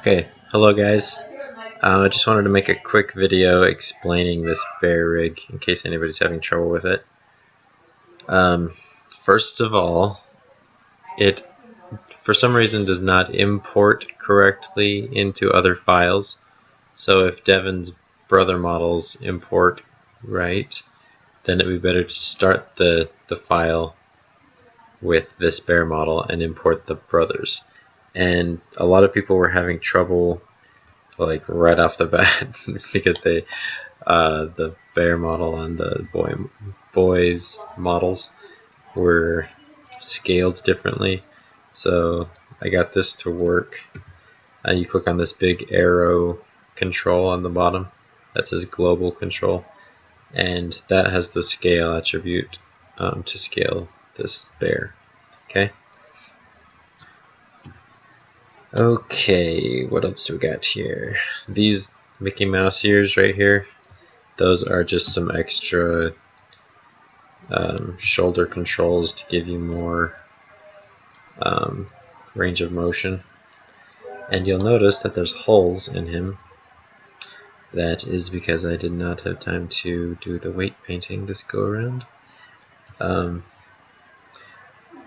Okay, hello guys. I just wanted to make a quick video explaining this bear rig in case anybody's having trouble with it. First of all, it for some reason does not import correctly into other files. So if Devin's brother models import right, then it would be better to start the file with this bear model and import the brothers. And a lot of people were having trouble like right off the bat because they the bear model and the boys models were scaled differently. So I got this to work. You click on this big arrow control on the bottom that says global control, and that has the scale attribute to scale this bear. Okay, what else do we got here? These Mickey Mouse ears right here, those are just some extra shoulder controls to give you more range of motion. And you'll notice that there's holes in him. That is because I did not have time to do the weight painting this go around.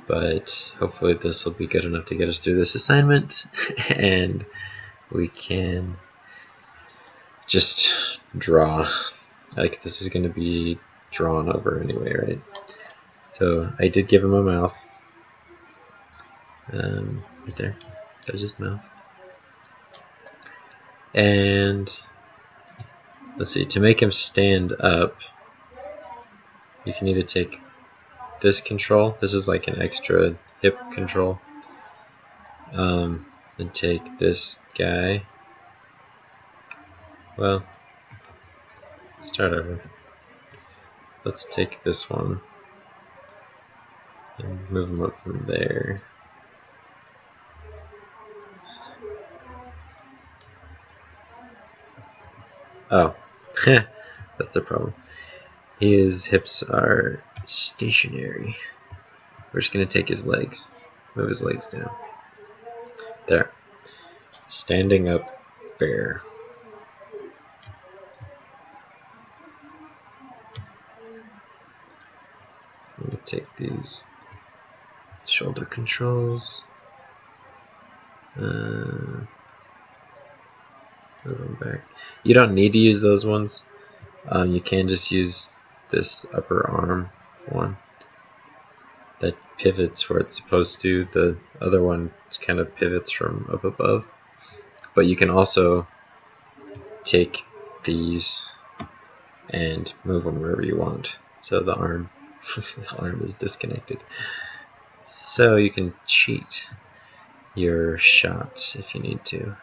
But hopefully this will be good enough to get us through this assignment and we can just draw. Like, this is going to be drawn over anyway, right? So I did give him a mouth. Right there. There's his mouth. And let's see, to make him stand up, you can either take this control. This is like an extra hip control. And take this guy. Well, start over. Let's take this one and move him up from there. Oh, that's the problem. His hips are stationary. We're just going to take his legs, move his legs down. There. Standing up bear. Let me take these shoulder controls. Move them back. You don't need to use those ones. You can just use this upper arm one that pivots where it's supposed to. The other one kind of pivots from up above. But you can also take these and move them wherever you want. So the arm, the arm is disconnected. So you can cheat your shots if you need to.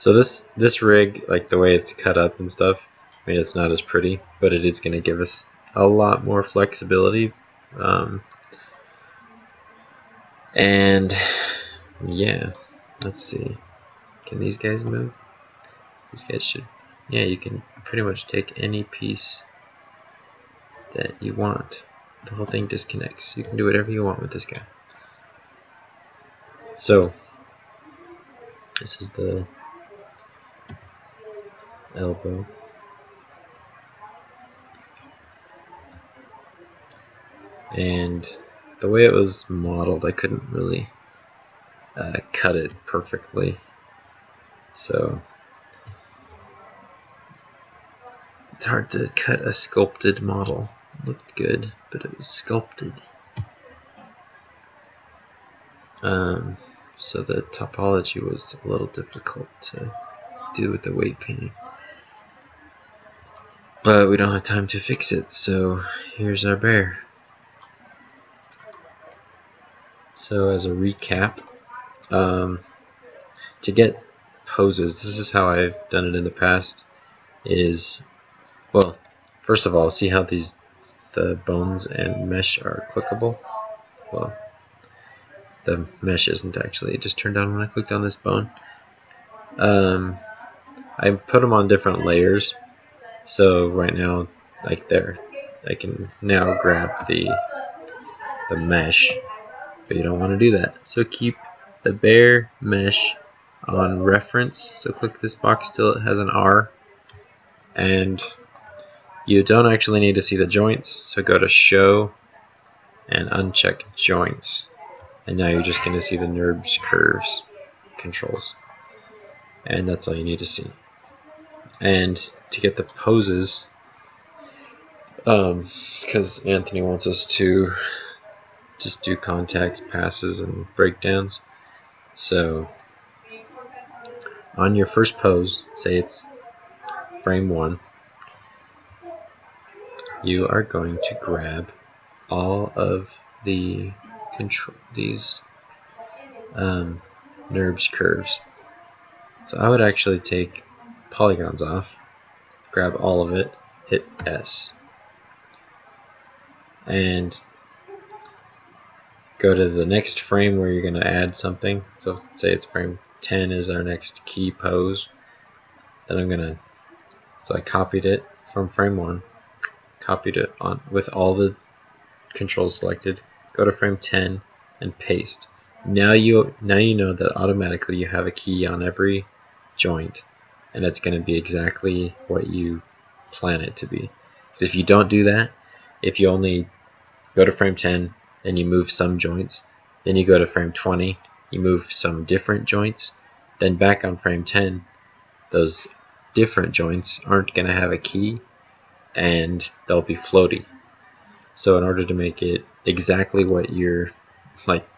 So this rig, like the way it's cut up and stuff, I mean, it's not as pretty, but it is going to give us a lot more flexibility. And yeah, let's see. Can these guys move? These guys should. Yeah, you can pretty much take any piece that you want. The whole thing disconnects. You can do whatever you want with this guy. So this is the elbow. And the way it was modeled, I couldn't really cut it perfectly. So it's hard to cut a sculpted model. It looked good, but it was sculpted. So the topology was a little difficult to do with the weight painting. But we don't have time to fix it, so here's our bear. So as a recap, to get poses, this is how I've done it in the past, is, well, first of all, see how the bones and mesh are clickable? Well, the mesh isn't actually, it just turned on when I clicked on this bone. I put them on different layers, so right now, like there, I can now grab the mesh, but you don't want to do that. So keep the bare mesh on reference, so click this box till it has an R, and you don't actually need to see the joints, so go to show and uncheck joints, and now you're just going to see the NURBS curves controls, and that's all you need to see. And to get the poses, because Anthony wants us to just do contacts, passes, and breakdowns, so on your first pose, say it's frame 1, you are going to grab all of the these NURBS curves. So I would actually take polygons off, grab all of it, hit S, and go to the next frame where you're going to add something. So say it's frame 10 is our next key pose. Then so I copied it from frame 1, copied it on with all the controls selected, go to frame 10 and paste. Now you know that automatically you have a key on every joint, and it's going to be exactly what you plan it to be. Because if you don't do that, if you only go to frame 10 and you move some joints, then you go to frame 20, you move some different joints, then back on frame 10, those different joints aren't going to have a key and they'll be floaty. So in order to make it exactly what you're, like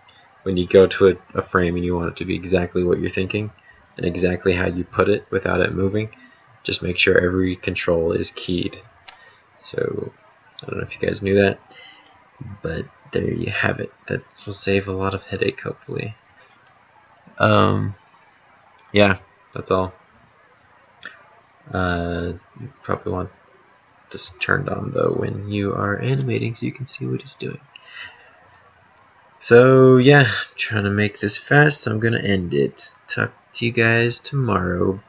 when you go to a frame and you want it to be exactly what you're thinking and exactly how you put it without it moving, just make sure every control is keyed. So I don't know if you guys knew that, but there you have it. That will save a lot of headache, hopefully. Yeah, that's all. You probably want this turned on though when you are animating so you can see what he's doing. So yeah, I'm trying to make this fast, so I'm gonna end it. Talk to you guys tomorrow.